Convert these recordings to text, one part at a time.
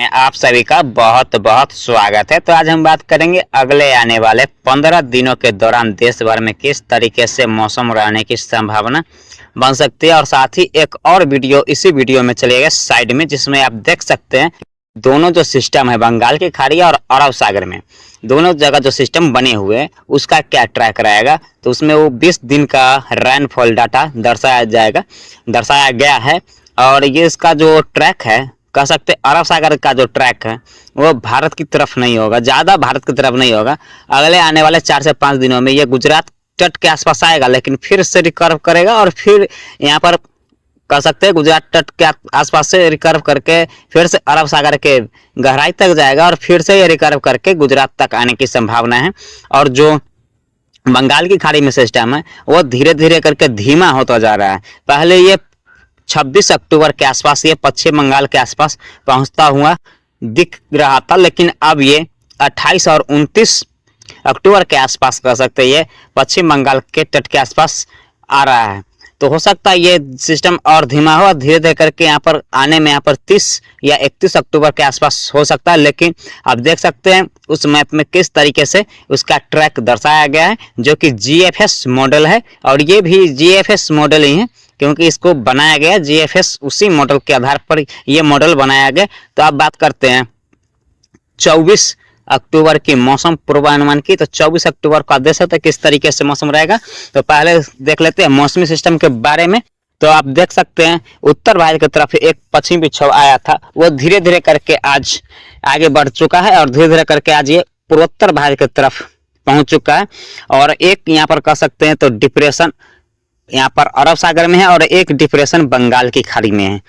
आप सभी का बहुत बहुत स्वागत है। तो आज हम बात करेंगे अगले आने वाले 15 दिनों के दौरान देश भर में किस तरीके से मौसम रहने की संभावना बन सकती है, और साथ ही एक और वीडियो इसी वीडियो में चलेगा साइड में, जिसमें आप देख सकते हैं दोनों जो सिस्टम है बंगाल की खाड़ी और अरब सागर में, दोनों जगह जो सिस्टम बने हुए हैं उसका क्या ट्रैक रहेगा। तो उसमें वो 20 दिन का रेनफॉल डाटा दर्शाया गया है। और ये इसका जो ट्रैक है, कह सकते अरब सागर का जो ट्रैक है वो भारत की तरफ नहीं होगा, ज़्यादा भारत की तरफ नहीं होगा। अगले आने वाले 4 से 5 दिनों में ये गुजरात तट के आसपास आएगा, लेकिन फिर से रिकर्व करेगा और फिर यहाँ पर कह सकते हैं गुजरात तट के आसपास से रिकर्व करके फिर से अरब सागर के गहराई तक जाएगा और फिर से ये रिकर्व करके गुजरात तक आने की संभावना है। और जो बंगाल की खाड़ी में सिस्टम है वो धीरे धीरे करके धीमा होता जा रहा है। पहले ये 26 अक्टूबर के आसपास ये पश्चिम बंगाल के आसपास पहुंचता हुआ दिख रहा था, लेकिन अब ये 28 और 29 अक्टूबर के आसपास कह सकते हैं ये पश्चिम बंगाल के तट के आसपास आ रहा है। तो हो सकता है ये सिस्टम और धीमा हो, धीरे धीरे करके यहाँ पर आने में यहाँ पर 30 या 31 अक्टूबर के आसपास हो सकता है। लेकिन आप देख सकते हैं उस मैप में किस तरीके से उसका ट्रैक दर्शाया गया है, जो कि GFS मॉडल है। और ये भी GFS मॉडल ही है, क्योंकि इसको बनाया गया GFS उसी मॉडल के आधार पर ये मॉडल बनाया गया। तो आप बात करते हैं 24 अक्टूबर की मौसम पूर्वानुमान की। तो 24 अक्टूबर को देख सकते हैं किस तरीके से मौसम रहेगा। तो पहले देख लेते हैं मौसमी सिस्टम के बारे में। तो आप देख सकते हैं उत्तर भारत की तरफ एक पश्चिमी विक्षोभ आया था, वो धीरे धीरे करके आज आगे बढ़ चुका है और धीरे धीरे करके आज ये पूर्वोत्तर भारत की तरफ पहुंच चुका है। और एक यहाँ पर कह सकते हैं तो डिप्रेशन यहाँ पर अरब सागर में है और एक डिप्रेशन बंगाल की खाड़ी में है।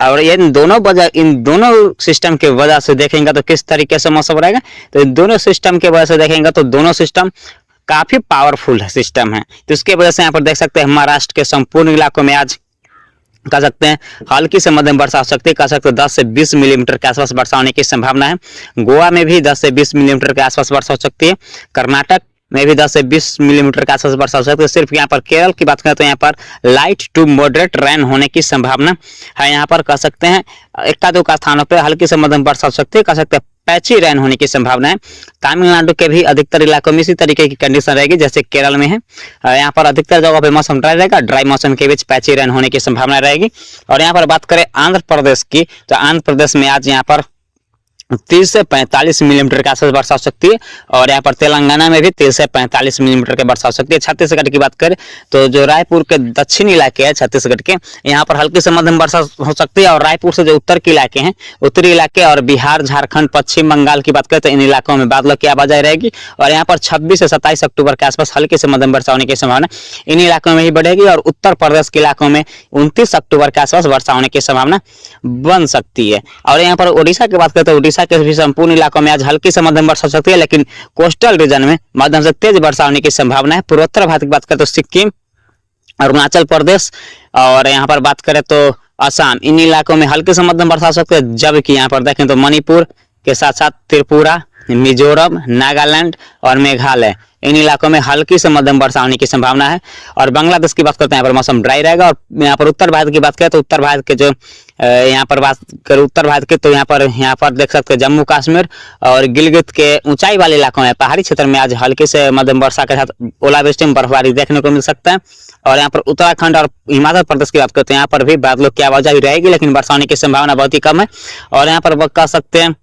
और इन दोनों सिस्टम के वजह से देखेंगे तो किस तरीके से मौसम रहेगा। तो इन दोनों सिस्टम के वजह से देखेंगे तो दोनों सिस्टम काफी पावरफुल सिस्टम है। तो इसके वजह से यहाँ पर देख सकते हैं महाराष्ट्र के संपूर्ण इलाकों में आज कह सकते हैं हल्की से मध्यम वर्षा हो सकती है। कह सकते हैं 10 से 20 मिलीमीटर के आसपास वर्षा होने की संभावना है। गोवा में भी 10 से 20 मिलीमीटर के आसपास वर्षा हो सकती है। कर्नाटक में भी 10 से 20 मिलीमीटर के आसपास वर्षा हो सकती है। सिर्फ यहाँ पर केरल की बात करें तो यहाँ पर लाइट टू मॉडरेट रेन होने की संभावना है। यहाँ पर कह सकते हैं इक्का दुक्का स्थानों पर हल्की से मध्यम वर्षा हो सकती है। कह सकते हैं पैची रेन होने की संभावना है। तमिलनाडु के भी अधिकतर इलाकों में इसी तरीके की कंडीशन रहेगी जैसे केरल में है। यहाँ पर अधिकतर जगहों पे मौसम ड्राई रहेगा, ड्राई मौसम के बीच पैची रेन होने की संभावना रहेगी। और यहाँ पर बात करें आंध्र प्रदेश की, तो आंध्र प्रदेश में आज यहाँ पर 30 से 45 मिलीमीटर के आसपास वर्षा हो सकती है। और यहाँ पर तेलंगाना में भी 30 से 45 मिलीमीटर के वर्षा हो सकती है। छत्तीसगढ़ की बात करें तो जो रायपुर के दक्षिणी इलाके हैं छत्तीसगढ़ के, यहाँ पर हल्की से मध्यम वर्षा हो सकती है। और रायपुर से जो उत्तर के इलाके हैं, उत्तरी इलाके और बिहार, झारखंड, पश्चिम बंगाल की बात करें तो इन इलाकों में बादलों की आवाजाही रहेगी। और यहाँ पर 26 से 27 अक्टूबर के आसपास हल्की से मध्यम वर्षा होने की संभावना इन इलाकों में ही बढ़ेगी। और उत्तर प्रदेश के इलाकों में 29 अक्टूबर के आसपास वर्षा होने की संभावना बन सकती है। और यहाँ पर उड़ीसा की बात करें तो उड़ीसा के भी संपूर्ण इलाकों में आज हल्की से मध्यम वर्षा हो सकती है, लेकिन कोस्टल रीजन में मध्यम से तेज वर्षा होने की संभावना है। पूर्वोत्तर भारत की बात करें तो सिक्किम, अरुणाचल प्रदेश और यहाँ पर बात करें तो असम, इन इलाकों में हल्की से मध्यम वर्षा हो सकती है। जबकि यहाँ पर देखें तो मणिपुर के साथ साथ त्रिपुरा, मिजोरम, नागालैंड और मेघालय, इन इलाकों में हल्की से मध्यम वर्षा होने की संभावना है। और बांग्लादेश की बात करते हैं यहाँ पर मौसम ड्राई रहेगा। और यहाँ पर उत्तर भारत की बात करें तो उत्तर भारत के जो यहाँ पर बात करें उत्तर भारत के, तो यहाँ पर देख सकते हैं जम्मू कश्मीर और गिलगित के ऊंचाई वाले इलाकों में, पहाड़ी क्षेत्र में आज हल्की से मध्यम वर्षा के साथ ओलावृष्टि बर्फबारी देखने को मिल सकता है। और यहाँ पर उत्तराखंड और हिमाचल प्रदेश की बात करते हैं, यहाँ पर भी बादलों की आवाजाही रहेगी, लेकिन वर्षा होने की संभावना बहुत ही कम है। और यहाँ पर कह सकते हैं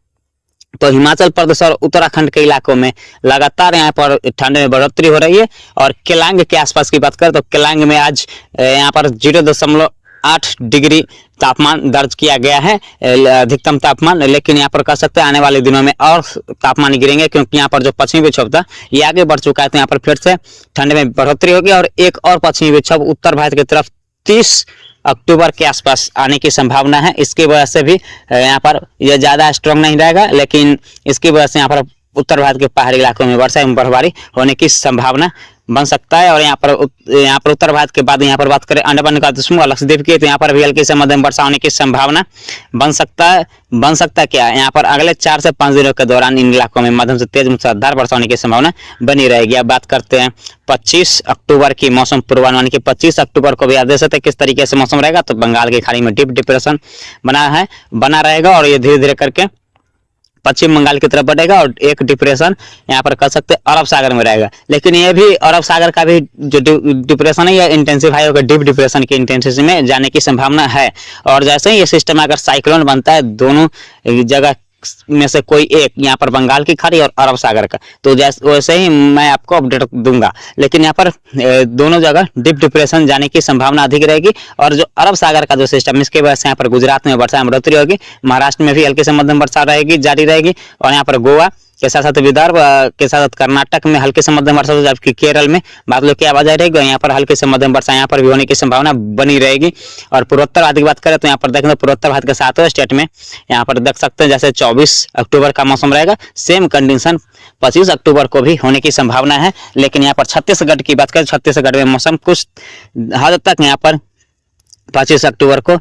तो हिमाचल प्रदेश और उत्तराखंड के इलाकों में लगातार यहाँ पर ठंड में बढ़ोतरी हो रही है। और केलांग के आसपास की बात करें तो केलांग में आज यहाँ पर 0.8 डिग्री तापमान दर्ज किया गया है, अधिकतम तापमान। लेकिन यहाँ पर कह सकते हैं आने वाले दिनों में और तापमान गिरेंगे, क्योंकि यहाँ पर जो पश्चिमी विक्षोभ था ये आगे बढ़ चुका है। तो यहाँ पर फिर से ठंड में बढ़ोतरी होगी। और एक और पश्चिमी विक्षोभ उत्तर भारत की तरफ 30 अक्टूबर के आसपास आने की संभावना है। इसकी वजह से भी यहाँ पर यह ज़्यादा स्ट्रॉन्ग नहीं रहेगा, लेकिन इसकी वजह से यहाँ पर उत्तर भारत के पहाड़ी इलाकों में वर्षा एवं बर्फबारी होने की संभावना बन सकता है। और यहाँ पर उत्तर भारत के बाद यहाँ पर बात करें अंडमान निकोबार और लक्षद्वीप की, तो यहाँ पर भी हल्की से मध्यम वर्षा होने की संभावना बन सकता है क्या यहाँ पर अगले 4 से 5 दिनों के दौरान इन इलाकों में मध्यम से तेज मूसलाधार वर्षा होने की संभावना बनी रहेगी। अब बात करते हैं 25 अक्टूबर की मौसम पूर्वानुमान की। 25 अक्टूबर को भी आप देख सकते हैं किस तरीके से मौसम रहेगा। तो बंगाल की खाड़ी में डीप डिप्रेशन बना रहेगा और ये धीरे धीरे करके पश्चिम बंगाल की तरफ बढ़ेगा और एक डिप्रेशन यहाँ पर कह सकते हैं अरब सागर में रहेगा। लेकिन ये भी अरब सागर का भी जो डिप्रेशन है यह इंटेंसिफाई होकर डीप डिप्रेशन की इंटेंसिटी में जाने की संभावना है। और जैसे ही ये सिस्टम अगर साइक्लोन बनता है दोनों जगह में से कोई एक, यहाँ पर बंगाल की खाड़ी और अरब सागर का, तो जैसे वैसे ही मैं आपको अपडेट दूंगा। लेकिन यहाँ पर दोनों जगह डीप डिप्रेशन जाने की संभावना अधिक रहेगी। और जो अरब सागर का जो सिस्टम, इसके वजह से यहाँ पर गुजरात में वर्षा में बढ़ोतरी होगी, महाराष्ट्र में भी हल्की से मध्यम वर्षा रहेगी, जारी रहेगी। और यहाँ पर गोवा के साथ साथ विदर्भ के साथ साथ कर्नाटक में हल्की से मध्यम वर्षा, जबकि केरल में बादलों की आवाजाही रहेगी और यहाँ पर हल्की से मध्यम वर्षा यहाँ पर भी होने की संभावना बनी रहेगी। और पूर्वोत्तर भारत की बात करें तो यहाँ पर देखें तो पूर्वोत्तर भारत के 7वें स्टेट में यहाँ पर देख सकते हैं जैसे 24 अक्टूबर का मौसम रहेगा, सेम कंडीशन 25 अक्टूबर को भी होने की संभावना है। लेकिन यहाँ पर छत्तीसगढ़ की बात करें, छत्तीसगढ़ में मौसम कुछ हद तक यहाँ पर 25 अक्टूबर को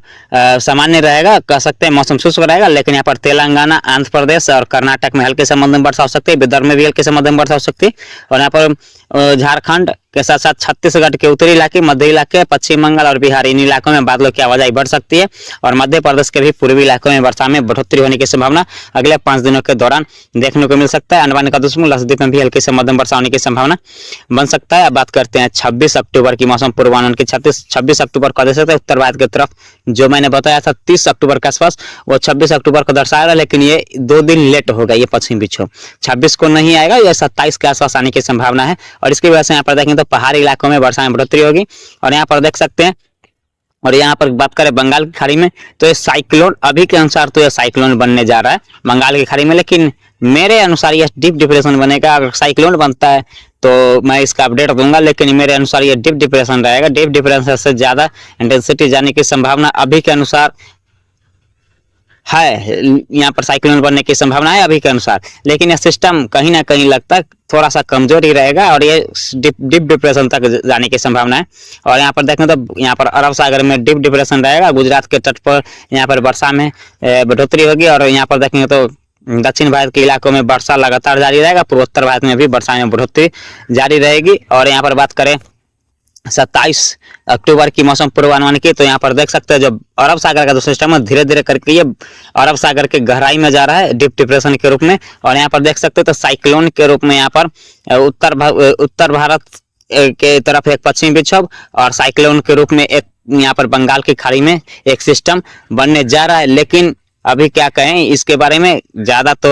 सामान्य रहेगा, कह सकते हैं मौसम शुष्क रहेगा। लेकिन यहाँ पर तेलंगाना, आंध्र प्रदेश और कर्नाटक में हल्के से मध्यम वर्षा हो सकती है, विदर्भ में भी हल्के से मध्यम वर्षा हो सकती है। और यहाँ पर झारखंड के साथ साथ छत्तीसगढ़ के उत्तरी इलाके, मध्य इलाके, पश्चिम बंगाल और बिहार, इन इलाकों में बादलों की आवाजाही बढ़ सकती है। और मध्य प्रदेश के भी पूर्वी इलाकों में वर्षा में बढ़ोतरी होने की संभावना अगले 5 दिनों के दौरान देखने को मिल सकता है। अंडमान निकोबार समूह लक्षद्वीप में भी हल्की से मध्यम वर्षा होने की संभावना बन सकता है। अब बात करते हैं 26 अक्टूबर की मौसम पूर्वानुमान की। 26 अक्टूबर को देख सकते हैं उत्तर भारत की तरफ जो मैंने बताया था 30 अक्टूबर के आसपास, वो 26 अक्टूबर को दर्शाएगा। लेकिन ये 2 दिन लेट होगा, ये पश्चिमी विक्षोभ 26 को नहीं आएगा, यह 27 के आसपास आने की संभावना है। और इसकी वजह से यहाँ पर देखें तो पहाड़ी इलाकों में वर्षा में बढ़ोतरी होगी। और यहाँ पर देख सकते हैं, और यहाँ पर बात करें बंगाल की खाड़ी में तो ये साइक्लोन अभी के अनुसार तो ये साइक्लोन बनने जा रहा है बंगाल की खाड़ी में। लेकिन मेरे अनुसार यह डीप डिप्रेशन बनेगा। अगर साइक्लोन बनता है तो मैं इसका अपडेट दूंगा, लेकिन मेरे अनुसार ये डीप डिप्रेशन रहेगा। डीप डिप्रेशन से ज्यादा इंटेंसिटी जाने की संभावना अभी के अनुसार है, यहाँ पर साइक्लोन बनने की संभावना है अभी के अनुसार। लेकिन यह सिस्टम कहीं ना कहीं लगता है थोड़ा सा कमजोर ही रहेगा और ये डीप डिप्रेशन तक जाने की संभावना है। और यहाँ पर देखें तो यहाँ पर अरब सागर में डीप डिप्रेशन रहेगा, गुजरात के तट पर यहाँ पर वर्षा में बढ़ोतरी होगी। और यहाँ पर देखेंगे तो दक्षिण भारत के इलाकों में वर्षा लगातार जारी रहेगा, पूर्वोत्तर भारत में भी वर्षा में बढ़ोतरी जारी रहेगी। और यहाँ पर बात करें 27 अक्टूबर की मौसम पूर्वानुमान की तो यहाँ पर देख सकते हैं जो अरब सागर का जो सिस्टम है धीरे धीरे करके ये अरब सागर के गहराई में जा रहा है डीप डिप्रेशन के रूप में। और यहाँ पर देख सकते हैं तो साइक्लोन के रूप में यहाँ पर उत्तर भारत के तरफ एक पश्चिमी विक्षोभ और साइक्लोन के रूप में एक यहाँ पर बंगाल की खाड़ी में एक सिस्टम बनने जा रहा है। लेकिन अभी क्या कहें इसके बारे में, ज्यादा तो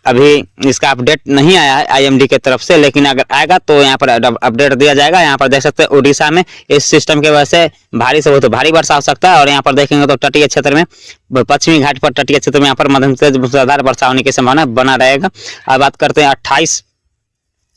अभी इसका अपडेट नहीं आया है आईएमडी के तरफ से, लेकिन अगर आएगा तो यहाँ पर अपडेट दिया जाएगा। यहाँ पर देख सकते हैं उड़ीसा में इस सिस्टम के वजह से भारी से बहुत भारी वर्षा हो सकता है। और यहाँ पर देखेंगे तो तटीय क्षेत्र में, पश्चिमी घाट पर तटीय क्षेत्र में यहाँ पर मध्यम से मूसलाधार वर्षा होने की संभावना बना रहेगा। अब बात करते हैं 28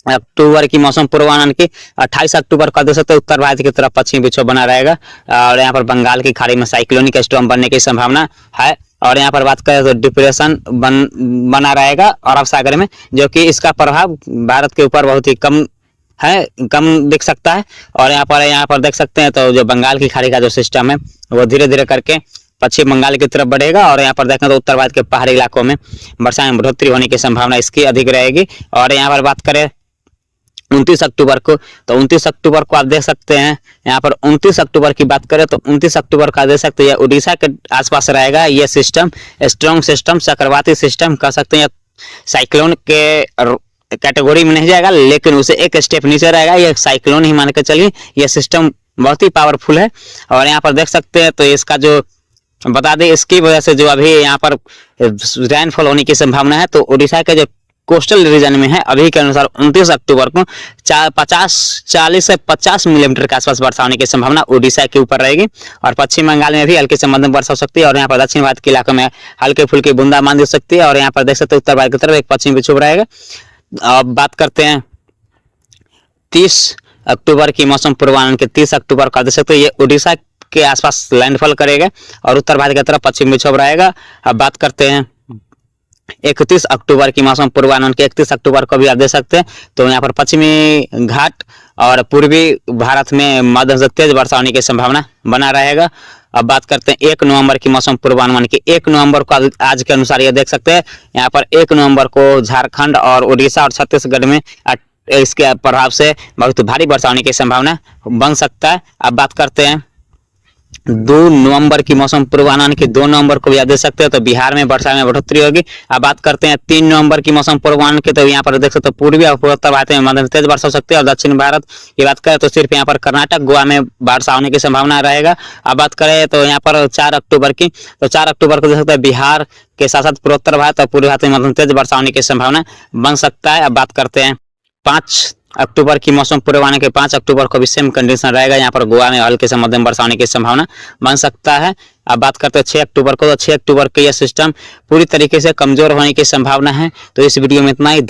अक्टूबर की मौसम पूर्वानुमान की। 28 अक्टूबर का देख सकते हैं उत्तर भारत की तरफ पश्चिमी विक्षोभ बना रहेगा और यहाँ पर बंगाल की खाड़ी में साइक्लोनिक स्टॉर्म बनने की संभावना है। और यहाँ पर बात करें तो डिप्रेशन बना रहेगा अरब सागर में, जो कि इसका प्रभाव भारत के ऊपर बहुत ही कम दिख सकता है। और यहाँ पर देख सकते हैं तो जो बंगाल की खाड़ी का जो सिस्टम है वो धीरे धीरे करके पश्चिम बंगाल की तरफ बढ़ेगा। और यहाँ पर देखें तो उत्तर भारत के पहाड़ी इलाकों में वर्षा में बढ़ोतरी होने की संभावना इसकी अधिक रहेगी। और यहाँ पर बात करें 29 अक्टूबर को तो 29 अक्टूबर को आप देख सकते हैं, यहाँ पर 29 अक्टूबर की बात करें तो 29 अक्टूबर का देख सकते हैं उड़ीसा के आसपास रहेगा ये सिस्टम, स्ट्रॉन्ग सिस्टम, चक्रवाती सिस्टम कह सकते हैं। साइक्लोन के कैटेगरी में नहीं जाएगा लेकिन उसे एक स्टेप नीचे रहेगा, ये साइक्लोन ही मान के चलिए। ये सिस्टम बहुत ही पावरफुल है। और यहाँ पर देख सकते हैं तो इसका जो बता दें इसकी वजह से जो अभी यहाँ पर रेनफॉल होने की संभावना है तो उड़ीसा के जो कोस्टल रीजन में है अभी के अनुसार 29 अक्टूबर को 40 से 50 मिलीमीटर के आसपास वर्षा होने की संभावना उड़ीसा के ऊपर रहेगी। और पश्चिम बंगाल में भी हल्की से मध्यम वर्षा हो सकती है। और यहाँ पर दक्षिण भारत के इलाकों में हल्के फुल्की बूंदाबांदी हो सकती है। और यहाँ पर देख सकते हैं उत्तर भारत की तरफ एक पश्चिमी विक्षोभ रहेगा। अब बात करते हैं 30 अक्टूबर की मौसम पूर्वानुमान के। 30 अक्टूबर का देख सकते हैं ये उड़ीसा के आसपास लैंडफॉल करेगा और उत्तर भारत की तरफ पश्चिमी विक्षोभ रहेगा। अब बात करते हैं 31 अक्टूबर की मौसम पूर्वानुमान के। 31 अक्टूबर को भी आप देख सकते हैं तो यहाँ पर पश्चिमी घाट और पूर्वी भारत में मध्यम से तेज वर्षा होने की संभावना बना रहेगा। अब बात करते हैं 1 नवंबर की मौसम पूर्वानुमान की। 1 नवंबर को आज के अनुसार ये देख सकते हैं यहाँ पर 1 नवंबर को झारखंड और उड़ीसा और छत्तीसगढ़ में इसके प्रभाव से बहुत भारी वर्षा होने की संभावना बन सकता है। अब बात करते हैं 2 नवंबर की मौसम पूर्वानुमान की 2 नवंबर को भी आप देख सकते हो, तो बिहार में वर्षा में बढ़ोतरी होगी। अब बात करते हैं 3 नवंबर की मौसम पूर्वानुमान की, तो यहाँ पर देख सकते हो पूर्वी और पूर्वोत्तर भारत में मध्यम तेज वर्षा हो सकती है, और दक्षिण भारत की बात करें तो सिर्फ यहाँ पर कर्नाटक गोवा में वर्षा होने की संभावना रहेगा। अब बात करें तो यहाँ पर 4 अक्टूबर की, तो 4 अक्टूबर को देख सकते हैं बिहार के साथ साथ पूर्वोत्तर भारत और पूर्वी भारत में मध्यम तेज वर्षा होने की संभावना बन सकता है। अब बात करते हैं 5 अक्टूबर की मौसम पूर्वानुमान के 5 अक्टूबर को भी सेम कंडीशन रहेगा, यहाँ पर गोवा में हल्के से मध्यम वर्षा होने की संभावना बन सकता है। अब बात करते हैं 6 अक्टूबर को, तो 6 अक्टूबर को यह सिस्टम पूरी तरीके से कमजोर होने की संभावना है। तो इस वीडियो में इतना ही।